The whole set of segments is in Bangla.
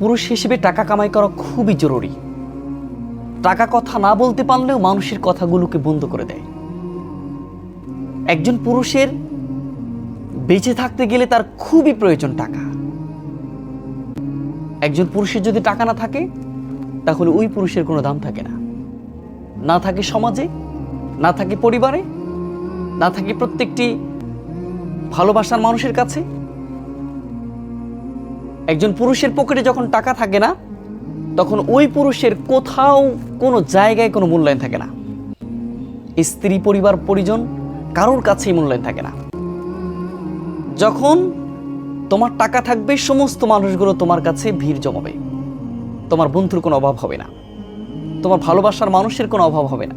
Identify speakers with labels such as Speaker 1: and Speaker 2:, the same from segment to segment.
Speaker 1: পুরুষ হিসেবে টাকা কামাই করা খুবই জরুরি। টাকা কথা না বলতে পারলেও মানুষের কথাগুলোকে বন্ধ করে দেয়। একজন পুরুষের বেঁচে থাকতে গেলে তার খুবই প্রয়োজন টাকা। একজন পুরুষের যদি টাকা না থাকে তাহলে ওই পুরুষের কোনো দাম থাকে না। না থাকে সমাজে, না থাকে পরিবারে, না থাকে প্রত্যেকটি ভালোবাসার মানুষের কাছে। একজন পুরুষের পকেটে যখন টাকা থাকে না তখন ওই পুরুষের কোথাও কোনো জায়গায় কোনো মূল্যায়ন থাকে না। স্ত্রী, পরিবার, পরিজন কারোর কাছেই মূল্যায়ন থাকে না। যখন তোমার টাকা থাকবে সমস্ত মানুষগুলো তোমার কাছে ভিড় জমাবে। তোমার বন্ধুর কোনো অভাব হবে না, তোমার ভালোবাসার মানুষের কোনো অভাব হবে না।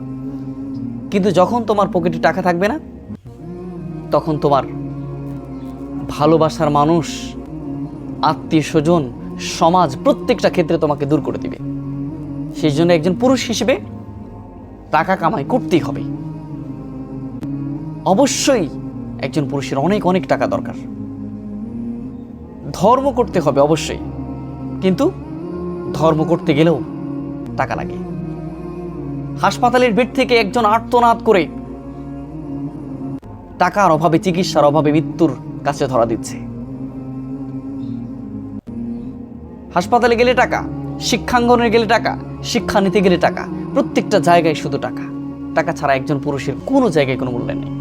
Speaker 1: কিন্তু যখন তোমার পকেটে টাকা থাকবে না তখন তোমার ভালোবাসার মানুষ, আত্মীয় স্বজন, সমাজ প্রত্যেকটা ক্ষেত্রে তোমাকে দূর করে দিবে। সেই জন্য একজন পুরুষ হিসেবে টাকা কামাই করতেই হবে। অবশ্যই একজন পুরুষের অনেক অনেক টাকা দরকার। ধর্ম করতে হবে অবশ্যই, কিন্তু ধর্ম করতে গেলেও টাকা লাগে। হাসপাতালের বেড থেকে একজন আর্তনাদ করে টাকার অভাবে, চিকিৎসার অভাবে মৃত্যুর কাছে ধরা দিচ্ছে। হাসপাতালে গেলে টাকা, শিক্ষাঙ্গনে গেলে টাকা, শিক্ষা নিতে গেলে টাকা, প্রত্যেকটা জায়গায় শুধু টাকা। টাকা ছাড়া একজন পুরুষের কোনো জায়গায় কোনো মূল্য নেই।